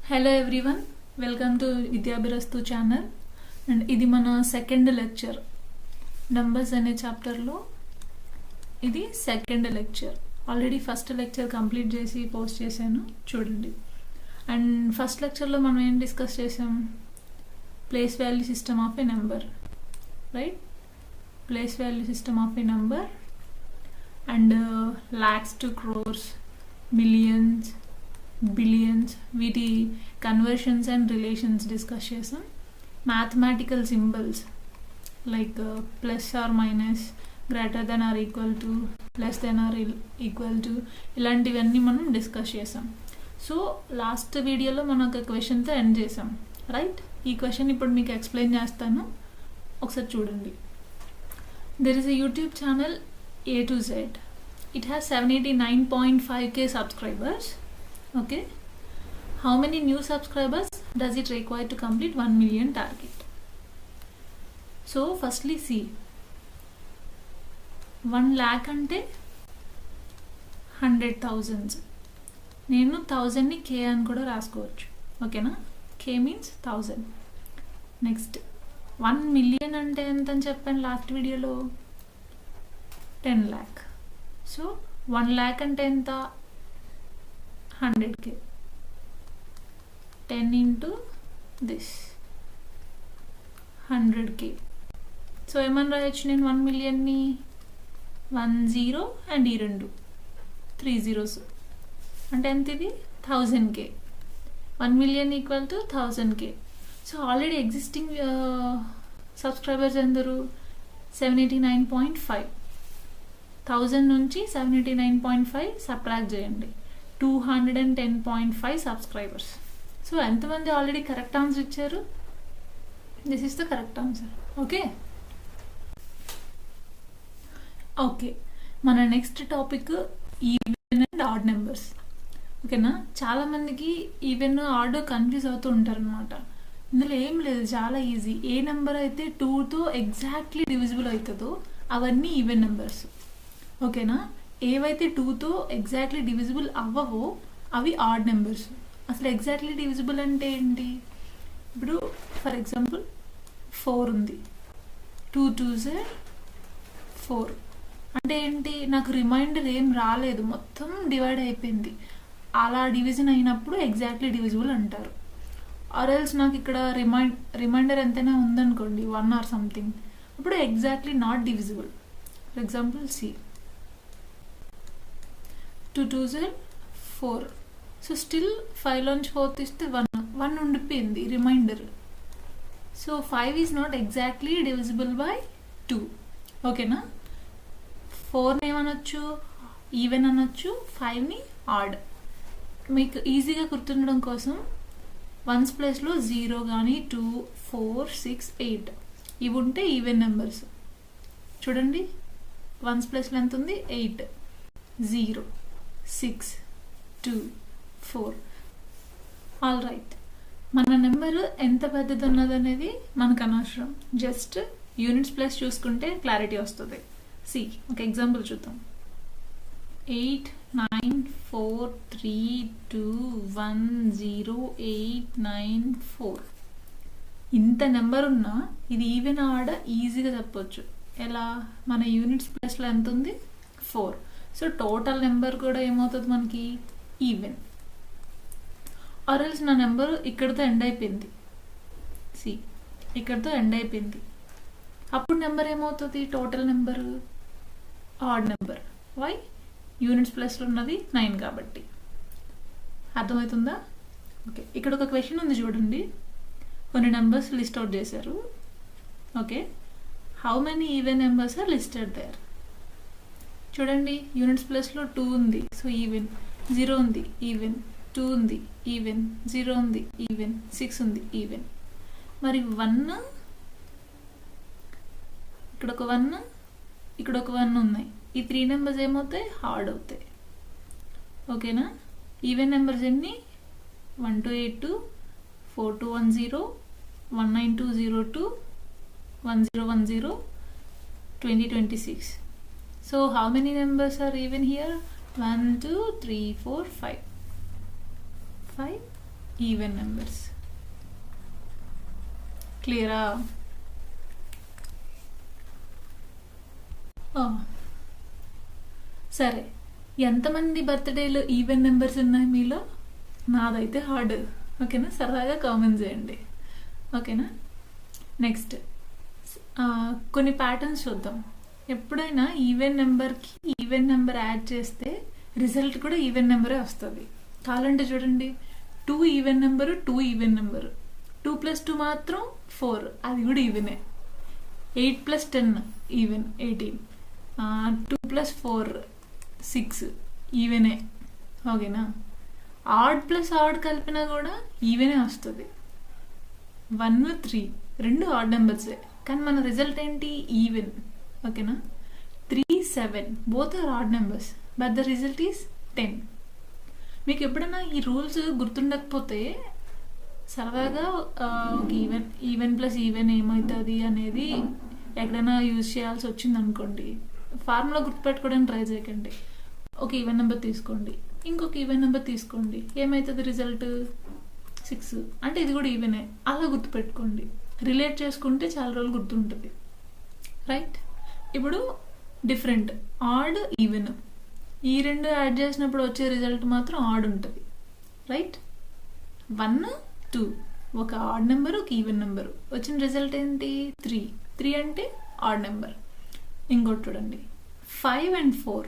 Hello everyone, welcome to Vidyabhirastu channel. And ఇది మన second lecture numbers అనే చాప్టర్లో ఇది second lecture. Already first lecture complete చేసి పోస్ట్ చేశాను, చూడండి. అండ్ ఫస్ట్ లెక్చర్లో మనం ఏం డిస్కస్ చేసాం? Place value system of a number, right? Place value system of a number and lakhs to crores, millions, billions, వీటి కన్వర్షన్స్ అండ్ రిలేషన్స్ డిస్కస్ చేసాం. Mathematical symbols like plus or minus, greater than or equal to, less than or equal to, ఇలాంటివన్నీ మనం డిస్కస్ చేసాం. So last వీడియోలో మనం ఒక క్వశ్చన్తో end చేసాం, రైట్? ఈ క్వశ్చన్ ఇప్పుడు మీకు ఎక్స్ప్లెయిన్ చేస్తాను, ఒకసారి చూడండి. There is a YouTube channel A to Z. It has 789.5k subscribers. Okay, how many new subscribers does it require to complete 1 million target? So firstly see, 1 lakh ante 100,000. నేను 1000 ని k అని కూడా రాసుకోవచ్చు, ఓకేనా? k means 1000. Next 1 million అంటే ఎంత అని చెప్పాను లాస్ట్ వీడియోలో? 10 lakh. సో 1 lakh అంటే ఎంత? 100k. 10 into this 100k. So ఏమని రాయొచ్చు నేను 1 million ని? 1 0 అండ్ ఈ 3 zeros అంటే ఎంత? ఇది 1000k. 1 million equal to 1000k. So already existing subscribers ఎందరు? 789.5. 1000 నుంచి 789.5 సబ్ట్రాక్ట్ చేయండి, 210.5 సబ్స్క్రైబర్స్. సో ఎంతమంది ఆల్రెడీ కరెక్ట్ ఆన్సర్ ఇచ్చారు? This is the correct answer. Okay okay మన next topic even and odd numbers, ఓకేనా? చాలామందికి ఈవెన్ ఆడ్ కన్ఫ్యూజ్ అవుతూ ఉంటారు అనమాట. ఇందులో ఏం లేదు, చాలా ఈజీ. ఏ నెంబర్ అయితే 2తో ఎగ్జాక్ట్లీ డివిజిబుల్ అవుతుందో అవన్నీ ఈవెన్ నెంబర్స్, ఓకేనా? ఏవైతే 2తో ఎగ్జాక్ట్లీ డివిజిబుల్ అవ్వవో అవి ఆడ్ నెంబర్స్. అసలు ఎగ్జాక్ట్లీ డివిజిబుల్ అంటే ఏంటి? ఇప్పుడు ఫర్ ఎగ్జాంపుల్ 4 ఉంది, 2 2s 4 అంటే ఏంటి? నాకు రిమైండర్ ఏం రాలేదు, మొత్తం డివైడ్ అయిపోయింది. అలా డివిజన్ అయినప్పుడు ఎగ్జాక్ట్లీ డివిజిబుల్ అంటారు. ఆర్ ఎల్స్ నాకు ఇక్కడ రిమైండర్ ఎంతైనా ఉందనుకోండి, 1 ఆర్ సంథింగ్, అప్పుడు exactly not divisible. For example see 2 2s 4. So still 5 లోంచి 4 తీస్తే 1 ఉండిపోయింది remainder. So 5 is not exactly divisible by 2, ఓకేనా? 4ని ఏమనొచ్చు? ఈవెన్ అనొచ్చు, 5ని ఆడ్. మీకు ఈజీగా గుర్తుండడం కోసం 1s ప్లేస్లో 0 కానీ 2 4 6 8 ఇవి ఉంటే ఈవెన్ నెంబర్స్. చూడండి, 1s ప్లేస్లో ఎంత ఉంది? 8 0 6 2 4. ఆల్ రైట్, మన నెంబర్ ఎంత పెద్దది ఉన్నది అనేది మనకు అనవసరం, జస్ట్ యూనిట్స్ ప్లస్ చూసుకుంటే క్లారిటీ వస్తుంది. సి ఒక ఎగ్జాంపుల్ చూద్దాం. 8 9 4 3 2 1 0 8 9 4. ఇంత నెంబర్ ఉన్నా ఇది ఈవెన్ ఆడ ఈజీగా చెప్పొచ్చు. ఎలా? మన యూనిట్స్ ప్లస్లో ఎంత ఉంది? 4. సో టోటల్ నెంబర్ కూడా ఏమవుతుంది మనకి? ఈవెన్. ఆర్ఎల్స్ నా నెంబర్ ఇక్కడితో ఎండ్ అయిపోయింది, సి ఇక్కడితో ఎండ్ అయిపోయింది, అప్పుడు నెంబర్ ఏమవుతుంది? Total number odd number. Why? Units ప్లస్లో ఉన్నది 9 కాబట్టి. అర్థమవుతుందా? ఓకే, ఇక్కడ ఒక క్వశ్చన్ ఉంది చూడండి. కొన్ని నెంబర్స్ లిస్ట్ అవుట్ చేశారు, okay. How many even numbers are listed there? చూడండి, యూనిట్స్ ప్లస్లో 2 ఉంది, సో ఈవెన్. 0 ఉంది, ఈవెన్. 2 ఉంది, ఈవెన్. 0 ఉంది, ఈవెన్. 6 ఉంది, ఈవెన్. మరి 1, ఇక్కడ ఒక 1, ఇక్కడ ఒక 1 ఉన్నాయి. ఈ 3 నెంబర్స్ ఏమవుతాయి? హార్డ్ అవుతాయి, ఓకేనా? ఈవెన్ నెంబర్స్ ఎన్ని? 1 2 8 2 4 2 1 0 1 9 2 0 2 1 0 1 0 20 26. So how many numbers are even here? 1 2 3 4 5. 5 even numbers. క్లియరా? సరే, ఎంతమంది బర్త్డేలు ఈవెన్ నెంబర్స్ ఉన్నాయి మీలో? నాదైతే హార్డ్. ఓకేనా, సరదాగా కామెంట్ చేయండి. ఓకేనా. నెక్స్ట్ కొన్ని ప్యాటర్న్స్ చూద్దాం. ఎప్పుడైనా ఈవెన్ నెంబర్కి ఈవెన్ నెంబర్ యాడ్ చేస్తే రిజల్ట్ కూడా ఈవెన్ నెంబరే వస్తుంది. కావాలంటే చూడండి, 2 ఈవెన్ నెంబరు, 2 ఈవెన్ నెంబరు, 2 + 2 మాత్రం 4, అది కూడా ఈవెనే. 8 + 10 ఈవెన్ 18, 2 + 4 6 ఈవెనే. ఓకేనా. ఆడ్ ప్లస్ ఆడ్ కలిపినా కూడా ఈవెనే వస్తుంది. 1 3 రెండు ఆడ్ నెంబర్సే, కానీ మన రిజల్ట్ ఏంటి? ఈవెన్. ఓకేనా. 3 7 both are odd numbers, but the result is 10. మీకు ఎప్పుడైనా ఈ రూల్స్ గుర్తుండకపోతే సరదాగా ఈవెన్ ప్లస్ ఈవెన్ ఏమవుతుంది అనేది ఎక్కడైనా యూజ్ చేయాల్సి వచ్చింది అనుకోండి, ఫార్ములా గుర్తుపెట్టుకోవడానికి ట్రై చేయకండి. ఒక ఈవెన్ నెంబర్ తీసుకోండి, ఇంకొక ఈవెన్ నెంబర్ తీసుకోండి, ఏమవుతుంది రిజల్ట్? 6. అంటే ఇది కూడా ఈవెనే, అలా గుర్తుపెట్టుకోండి. రిలేట్ చేసుకుంటే చాలా రోజులు గుర్తుంటుంది. రైట్. ఇప్పుడు డిఫరెంట్ ఆడ్ ఈవెన్, ఈ రెండు యాడ్ చేసినప్పుడు వచ్చే రిజల్ట్ మాత్రం ఆడ్ ఉంటుంది. రైట్. 1 2 ఒక ఆడ్ నెంబర్, ఒక ఈవెన్ నెంబరు, వచ్చిన రిజల్ట్ ఏంటి? 3. 3 అంటే ఆడ్ నెంబర్. ఇంకోటి చూడండి, 5 and 4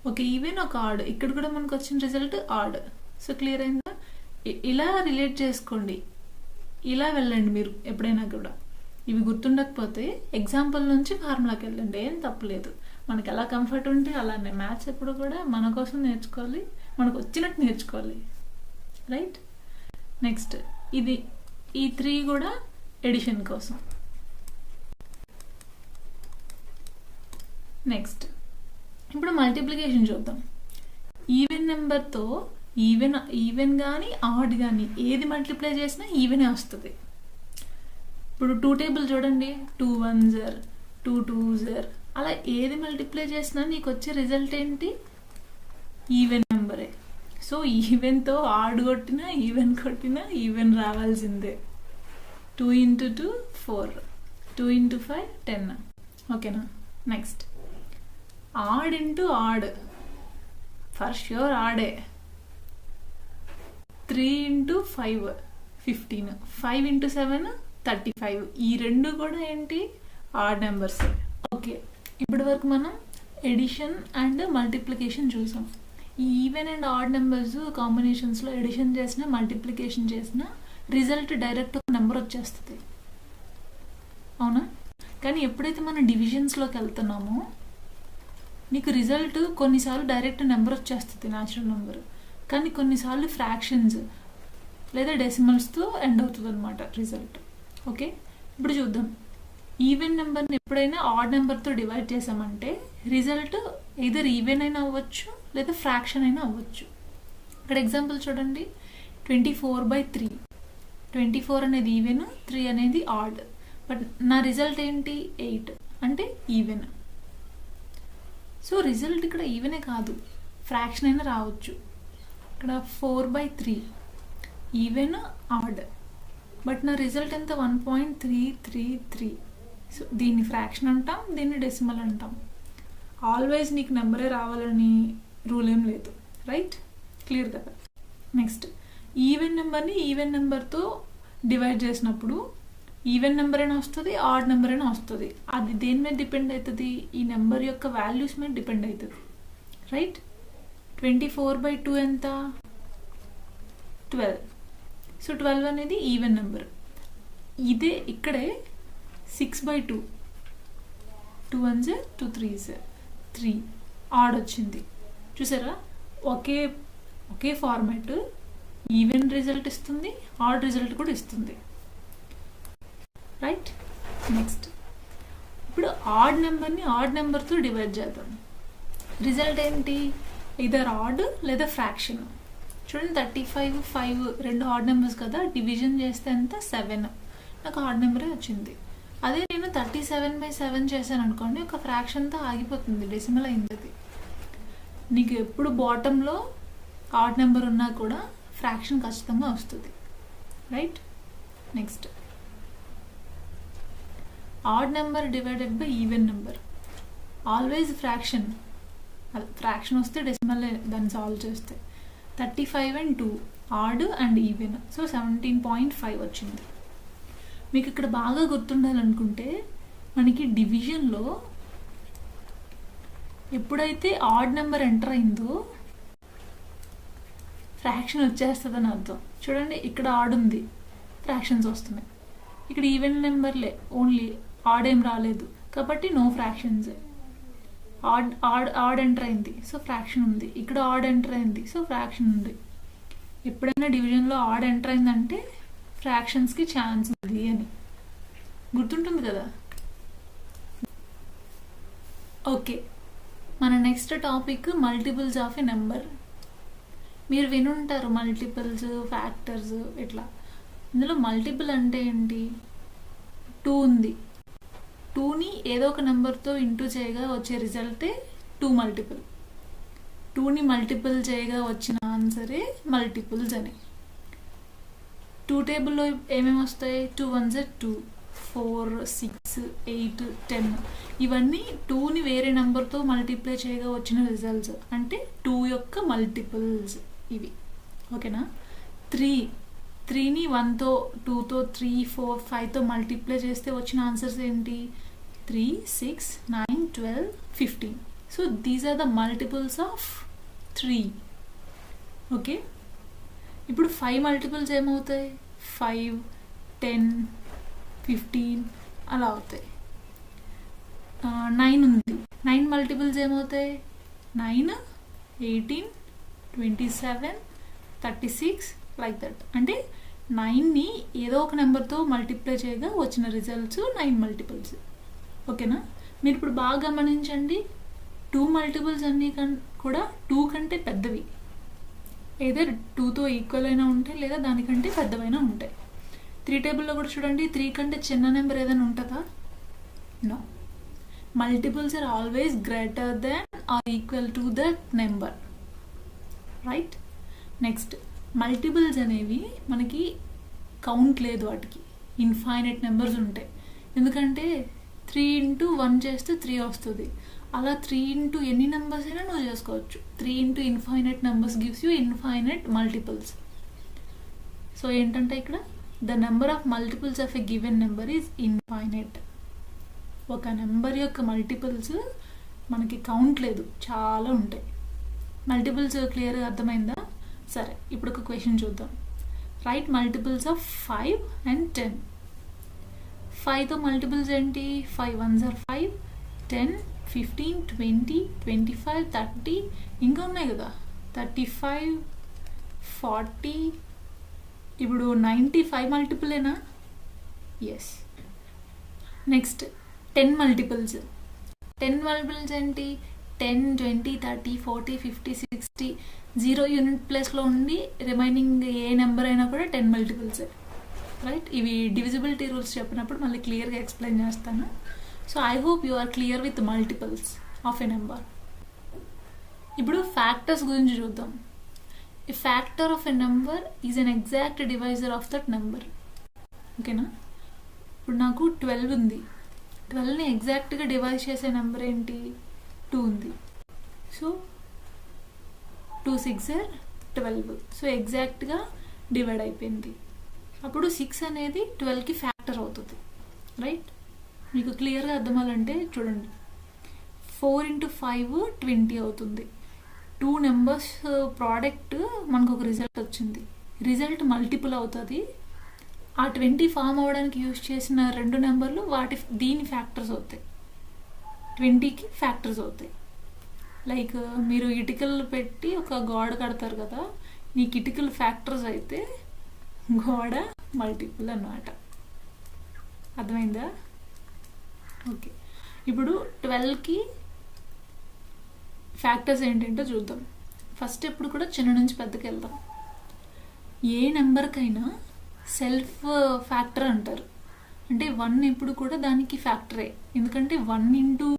ఒక ఈవెన్, ఒక ఆడ్, ఇక్కడ కూడా మనకు వచ్చిన రిజల్ట్ ఆడ్. సో క్లియర్ అయిందా? ఇలా రిలేట్ చేసుకోండి, ఇలా వెళ్ళండి మీరు ఎప్పుడైనా కూడా. ఇవి గుర్తుండకపోతే ఎగ్జాంపుల్ నుంచి ఫార్ములాకి వెళ్ళండి, ఏం తప్పలేదు. మనకి ఎలా కంఫర్ట్ ఉంటే అలానే. మ్యాథ్స్ ఎప్పుడు కూడా మన కోసం నేర్చుకోవాలి, మనకు వచ్చినట్టు నేర్చుకోవాలి. రైట్. నెక్స్ట్ ఇది ఈ 3 కూడా ఎడిషన్ కోసం. నెక్స్ట్ ఇప్పుడు మల్టిప్లికేషన్ చూద్దాం. ఈవెన్ నెంబర్తో ఈవెన్ కానీ ఆడ్ కానీ ఏది మల్టిప్లై చేసినా ఈవెనే వస్తుంది. ఇప్పుడు 2 టేబుల్ చూడండి, 2 1s 2 2s, అలా ఏది మల్టిప్లై చేసినా నీకు వచ్చే రిజల్ట్ ఏంటి? ఈవెన్ నెంబరే. సో ఈవెన్తో ఆడ్ కొట్టినా ఈవెన్ కొట్టినా ఈవెన్ రావాల్సిందే. 2 × 2 4, 2 × 5 10. ఓకేనా. Next odd into odd, for sure ఆడే. 3 × 5 15, 5 × 7 35. ఈ రెండు కూడా ఏంటి? Odd numbers. ఓకే, ఇప్పటి వరకు మనం ఎడిషన్ అండ్ మల్టిప్లికేషన్ చూసాం. ఈ ఈవెన్ అండ్ ఆడ్ నెంబర్స్ కాంబినేషన్స్లో ఎడిషన్ చేసిన మల్టిప్లికేషన్ చేసిన రిజల్ట్ డైరెక్ట్ ఒక నెంబర్ వచ్చేస్తుంది. అవునా? కానీ ఎప్పుడైతే మనం డివిజన్స్లోకి వెళ్తున్నామో నీకు రిజల్ట్ కొన్నిసార్లు డైరెక్ట్ నెంబర్ వచ్చేస్తుంది, న్యాచురల్ నెంబర్, కానీ కొన్నిసార్లు ఫ్రాక్షన్స్ లేదా డెసిమల్స్తో ఎండ్ అవుతుంది అనమాట రిజల్ట్. ఓకే, ఇప్పుడు చూద్దాం. ఈవెన్ నెంబర్ని ఎప్పుడైనా ఆడ్ నెంబర్తో డివైడ్ చేసామంటే రిజల్ట్ ఎయిదర్ ఈవెన్ అయినా అవ్వచ్చు లేదా ఫ్రాక్షన్ అయినా అవ్వచ్చు. ఇక్కడ ఎగ్జాంపుల్ చూడండి, 24/3. 24 అనేది ఈవెన్, 3 అనేది ఆడ్, బట్ నా రిజల్ట్ ఏంటి? 8, అంటే ఈవెన్. సో రిజల్ట్ ఇక్కడ ఈవెనే కాదు, ఫ్రాక్షన్ అయినా రావచ్చు. ఇక్కడ 4/3 ఈవెన్ ఆడ్, బట్ నా రిజల్ట్ ఎంత? 1.333. సో దీన్ని ఫ్రాక్షన్ అంటాం, దీన్ని డెసిమల్ అంటాం. ఆల్వేస్ నీకు నెంబరే రావాలని రూల్ ఏం లేదు. రైట్, క్లియర్ కదా? నెక్స్ట్ ఈవెన్ నెంబర్ని ఈవెన్ నెంబర్తో డివైడ్ చేసినప్పుడు ఈవెన్ నెంబర్ అయినా వస్తుంది, ఆడ్ నెంబర్ అయినా వస్తుంది. అది దేని మీద డిపెండ్ అవుతుంది? ఈ నెంబర్ యొక్క వాల్యూస్ మీద డిపెండ్ అవుతుంది. రైట్. 24/2 ఎంత? 12. సో 12 అనేది ఈవెన్ నెంబర్. ఇదే ఇక్కడే 6/2, 2 1s 2 3s 3 ఆడ్ వచ్చింది. చూసారా? ఒకే ఫార్మాట్ ఈవెన్ రిజల్ట్ ఇస్తుంది, ఆడ్ రిజల్ట్ కూడా ఇస్తుంది. రైట్. నెక్స్ట్ ఇప్పుడు ఆడ్ నెంబర్ని ఆడ్ నెంబర్తో డివైడ్ చేద్దాం. రిజల్ట్ ఏంటి? ఇదర్ ఆడ్ లేదా ఫ్రాక్షన్. చూడండి, 35 5 రెండు ఆడ్ నెంబర్స్ కదా, డివిజన్ చేస్తే ఎంత? 7. నాకు ఆడ్ నెంబరే వచ్చింది. అదే నేను 37/7 చేశాను అనుకోండి, ఒక ఫ్రాక్షన్తో ఆగిపోతుంది, డెసిమల్ అయింది. నీకు ఎప్పుడు బాటంలో ఆడ్ నెంబర్ ఉన్నా కూడా ఫ్రాక్షన్ ఖచ్చితంగా వస్తుంది, right? Next, odd number divided by even number. Always fraction వస్తే డెసిమల్ దాన్ని సాల్వ్ చేస్తే 35 and 2 add and even. So 17.5 వచ్చింది. మీకు ఇక్కడ బాగా గుర్తుండాలనుకుంటే మనకి డివిజన్లో ఎప్పుడైతే ఆడ్ నెంబర్ ఎంటర్ అయిందో ఫ్రాక్షన్ వచ్చేస్తుందని అర్థం. చూడండి, ఇక్కడ ఆడ్ ఉంది, ఫ్రాక్షన్స్ వస్తున్నాయి. ఇక్కడ ఈవెన్ నెంబర్లే, ఓన్లీ ఆడ్ ఏం రాలేదు కాబట్టి నో ఫ్రాక్షన్స్. ఆడ్ ఎంటర్ అయింది, సో ఫ్రాక్షన్ ఉంది. ఇక్కడ ఆడ్ ఎంటర్ అయింది, సో ఫ్రాక్షన్ ఉంది. ఎప్పుడైనా డివిజన్లో ఆడ్ ఎంటర్ అయిందంటే ఫ్రాక్షన్స్కి ఛాన్స్ ఉంది అని గుర్తుంటుంది కదా. ఓకే, మన next topic multiples of a number. మీరు వినుంటారు మల్టిపుల్స్, ఫ్యాక్టర్స్ ఇట్లా. ఇందులో మల్టిపుల్ అంటే ఏంటి? 2 ఉంది, 2ని ఏదో ఒక నెంబర్తో ఇంటూ చేయగా వచ్చే రిజల్టే 2 మల్టిపుల్. 2ని మల్టిపుల్ చేయగా వచ్చిన ఆన్సరే మల్టిపుల్స్ అని. 2 టేబుల్లో ఏమేమి వస్తాయి? 2 1s 2, 4 6 8 10. ఇవన్నీ 2ని వేరే నెంబర్తో మల్టిప్లై చేయగా వచ్చిన రిజల్ట్స్, అంటే 2 యొక్క మల్టిపుల్స్ ఇవి. ఓకేనా? 3ని 1తో, 2తో, 3 4 5తో మల్టిప్లై చేస్తే వచ్చిన ఆన్సర్స్ ఏంటి? 3 6 9 12 15. So these are the multiples of 3. Okay, ఇప్పుడు 5 మల్టిపుల్స్ ఏమవుతాయి? 5 10 15 అలా అవుతాయి. 9 ఉంది, 9 మల్టిపుల్స్ ఏమవుతాయి? 9 18 27 36 లైక్ దట్. అంటే 9ని ఏదో ఒక నెంబర్తో మల్టిప్లై చేయగా వచ్చిన రిజల్ట్స్ 9 మల్టిపుల్స్. ఓకేనా? మీరు ఇప్పుడు బాగా గమనించండి, 2 మల్టిపుల్స్ అన్నీ కూడా 2 కంటే పెద్దవి. ఏదో 2తో ఈక్వల్ అయినా ఉంటాయి, లేదా దానికంటే పెద్దవైనా ఉంటాయి. 3 టేబుల్లో కూడా చూడండి, 3 కంటే చిన్న నెంబర్ ఏదైనా ఉంటుందా? No. Multiples are always greater than or equal to that number, right? Next, multiples అనేవి మనకి కౌంట్ లేదు, వాటికి ఇన్ఫైనైట్ నెంబర్స్ ఉంటాయి. ఎందుకంటే 3 into 1 చేస్తే 3 వస్తుంది. అలా 3 into ఎన్ని నెంబర్స్ అయినా నువ్వు చేసుకోవచ్చు. 3 into infinite numbers gives you infinite multiples. So ఏంటంటే ఇక్కడ the number of multiples of a given number is infinite. ఒక నెంబర్ యొక్క మల్టిపుల్స్ మనకి కౌంట్ లేదు, చాలా ఉంటాయి. మల్టిపుల్స్ క్లియర్గా అర్థమైందా? సరే, ఇప్పుడు ఒక క్వశ్చన్ చూద్దాం. Right multiples of 5 and 10. 5తో మల్టిపుల్స్ ఏంటి? 5 1s 5, 10 15 20 25 30, ఇంకా ఉన్నాయి కదా, 35 40. ఇప్పుడు 95 మల్టిపులేనా? ఎస్. Next 10 multiples. 10 మల్టిపుల్స్ ఏంటి? 10 20 30 40 50 60. 0 యూనిట్ ప్లేస్లో ఉండి రిమైనింగ్ ఏ నెంబర్ అయినా కూడా 10 మల్టిపుల్సే, రైట్? ఇవి డివిజిబిలిటీ రూల్స్ చెప్పినప్పుడు మళ్ళీ క్లియర్గా ఎక్స్ప్లెయిన్ చేస్తాను. So I hope you are clear with multiples of a number. ఇప్పుడు ఫ్యాక్టర్స్ గురించి చూద్దాం. A factor of a number is an exact divisor of that number. ఓకేనా? ఇప్పుడు నాకు 12 ఉంది, 12ని ఎగ్జాక్ట్గా డివైడ్ చేసే నెంబర్ ఏంటి? 2 ఉంది. సో 2 6 12. సో ఎగ్జాక్ట్గా డివైడ్ అయిపోయింది. అప్పుడు 6 అనేది 12కి ఫ్యాక్టర్ అవుతుంది, రైట్? మీకు క్లియర్గా అర్థమాలంటే చూడండి, 4 into 5 20 అవుతుంది. 2 నెంబర్స్ ప్రోడక్ట్ మనకు ఒక రిజల్ట్ వచ్చింది. రిజల్ట్ మల్టిపుల్ అవుతుంది. ఆ 20 ఫామ్ అవ్వడానికి యూజ్ చేసిన 2 నెంబర్లు దీని ఫ్యాక్టర్స్ అవుతాయి, 20కి ఫ్యాక్టర్స్ అవుతాయి. లైక్ మీరు ఇటుకలు పెట్టి ఒక గోడ కడతారు కదా, నీకు ఇటుకలు ఫ్యాక్టర్స్ అయితే గోడ మల్టిపుల్ అన్నమాట. అర్థమైందా? ఓకే, ఇప్పుడు 12కి ఫ్యాక్టర్స్ ఏంటంటే చూద్దాం. ఫస్ట్ ఎప్పుడు కూడా చిన్న నుంచి పెద్దకి వెళ్దాం. ఏ నెంబర్కైనా సెల్ఫ్ ఫ్యాక్టర్ అంటారు. అంటే 1 ఎప్పుడు కూడా దానికి ఫ్యాక్టరే. ఎందుకంటే 1 into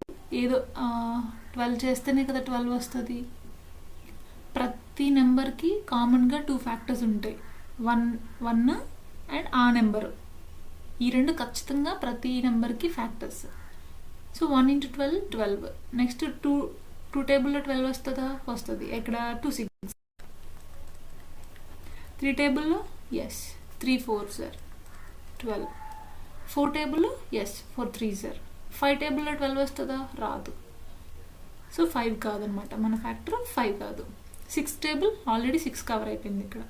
ఏదో 12 చేస్తేనే కదా 12 వస్తుంది. ప్రతి ప్రతి నెంబర్కి కామన్గా 2 ఫ్యాక్టర్స్ ఉంటాయి, 1 అండ్ ఆ నెంబరు. ఈ రెండు ఖచ్చితంగా ప్రతి నెంబర్కి ఫ్యాక్టర్స్. సో 1 × 12 12. నెక్స్ట్ 2 టేబుల్లో 12 వస్తుందా? వస్తుంది. ఎక్కడ? 2 6. 3 టేబుల్లో ఎస్ 3 4 సార్ 12. 4 టేబుల్లో ఎస్ 4 3 సార్. 5 టేబుల్లో 12 వస్తుందా? రాదు. సో 5 కాదనమాట, మన ఫ్యాక్టర్ 5 కాదు. 6 టేబుల్ ఆల్రెడీ 6 కవర్ అయిపోయింది ఇక్కడ.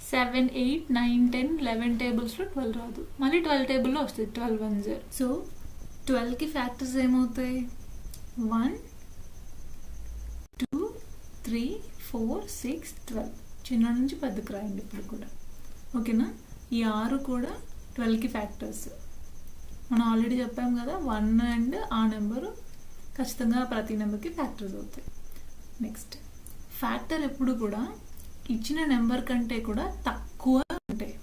7 8 9 10 11 టేబుల్స్లో 12 రాదు. మళ్ళీ 12 టేబుల్లో వస్తుంది 12 1 0. సో 12కి ఫ్యాక్టర్స్ ఏమవుతాయి? 1 2 3 4 6 12. చిన్న నుంచి పెద్దకు రాయండి ఇప్పుడు కూడా, ఓకేనా? ఈ 6 కూడా 12కి ఫ్యాక్టర్స్. మనం ఆల్రెడీ చెప్పాం కదా, 1 అండ్ ఆ నెంబరు ఖచ్చితంగా ప్రతి నెంబర్కి ఫ్యాక్టర్స్ అవుతాయి. నెక్స్ట్, ఫ్యాక్టర్ ఎప్పుడు కూడా ఇచ్చిన నెంబర్ కంటే కూడా తక్కువ ఉంటాయి,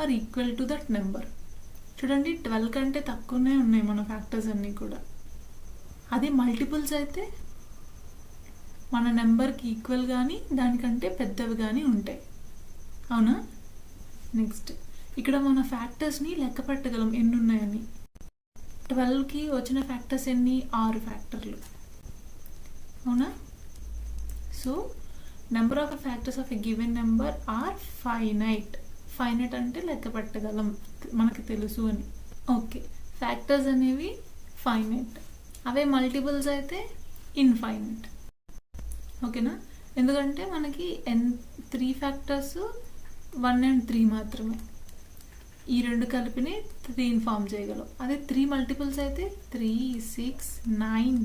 or equal to that number. చూడండి, 12 కంటే తక్కువనే ఉన్నాయి మన ఫ్యాక్టర్స్ అన్నీ కూడా. అదే మల్టిపుల్స్ అయితే మన నెంబర్కి ఈక్వల్ కానీ దానికంటే పెద్దవి కానీ ఉంటాయి, అవునా? నెక్స్ట్, ఇక్కడ మన ఫ్యాక్టర్స్ని లెక్క పెట్టగలం ఎన్ని ఉన్నాయని. 12కి వచ్చిన ఫ్యాక్టర్స్ ఎన్ని? 6 ఫ్యాక్టర్లు, అవునా? So number of factors of a given number are finite. Finite అంటే లెక్క పెట్టగలం, మనకి తెలుసు అని. ఓకే, ఫ్యాక్టర్స్ అనేవి ఫైనైట్, అవే మల్టిపుల్స్ అయితే ఇన్ఫైనైట్, ఓకేనా? ఎందుకంటే మనకి 3 ఫ్యాక్టర్స్ 1 and 3 మాత్రమే. ఈ రెండు కలిపినే 3 ఫామ్ చేయగలం. అదే 3 మల్టిపుల్స్ అయితే 3 6 9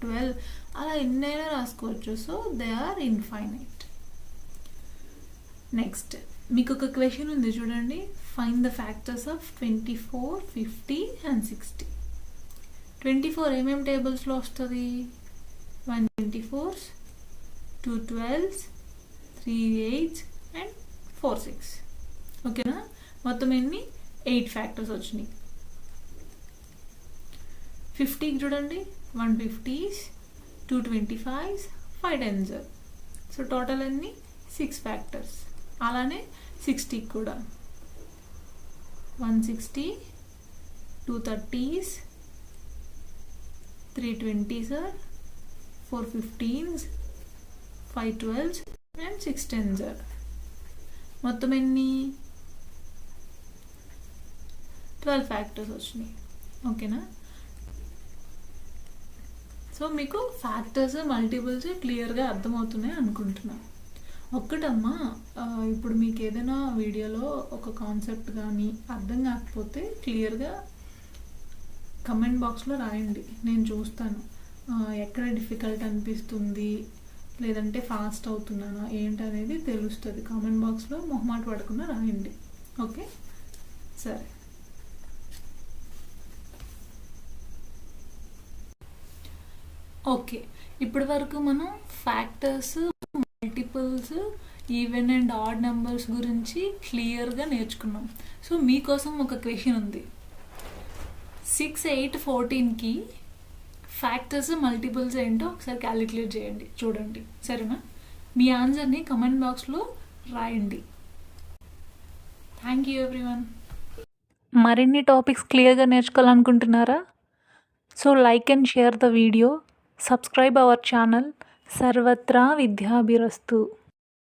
12 అలా ఎన్నైనా రాసుకోవచ్చు. So they are infinite. Next, మీకు ఒక క్వశ్చన్ ఉంది చూడండి. Find the factors of 24 50 and 60. 24 ఏమేమి టేబుల్స్లో వస్తుంది? 1 24s 2 12s 3 8s and 4 6, ఓకేనా? మొత్తం ఎన్ని? 8 ఫ్యాక్టర్స్ వచ్చినాయి. 50కి చూడండి, 1 50s 2 25s 5 10s. So total అన్ని 6 ఫ్యాక్టర్స్. అలానే 60కి కూడా 160 2 30s 3 20s 4 15s 5 12s and 6 10s. మొత్తం ఎన్ని? 12 ఫ్యాక్టర్స్ వచ్చినాయి, ఓకేనా? సో మీకు ఫ్యాక్టర్స్ మల్టిపుల్స్ క్లియర్గా అర్థమవుతున్నాయి అనుకుంటున్నాను. ఒక్కటమ్మా, ఇప్పుడు మీకు ఏదైనా వీడియోలో ఒక కాన్సెప్ట్ కానీ అర్థం కాకపోతే క్లియర్గా కమెంట్ బాక్స్లో రాయండి, నేను చూస్తాను. ఎక్కడ డిఫికల్ట్ అనిపిస్తుంది, లేదంటే ఫాస్ట్ అవుతున్నానా ఏంటనేది తెలుస్తుంది. కామెంట్ బాక్స్లో మొహమాట పడకుండా రాయండి, ఓకే? సరే, ఓకే. ఇప్పటి వరకు మనం factors, multiples, even and odd numbers గురించి క్లియర్గా నేర్చుకున్నాం. సో మీకోసం ఒక క్వశ్చన్ ఉంది. 6 8 14కి ఫ్యాక్టర్స్ మల్టిపుల్స్ ఏంటో ఒకసారి క్యాలిక్యులేట్ చేయండి, చూడండి, సరేనా? మీ ఆన్సర్ని కమెంట్ బాక్స్లో రాయండి. Thank you everyone. మరిన్ని టాపిక్స్ క్లియర్గా నేర్చుకోవాలనుకుంటున్నారా? So like and share the video, subscribe our channel. సర్వత్రా విద్యాభిరస్తు.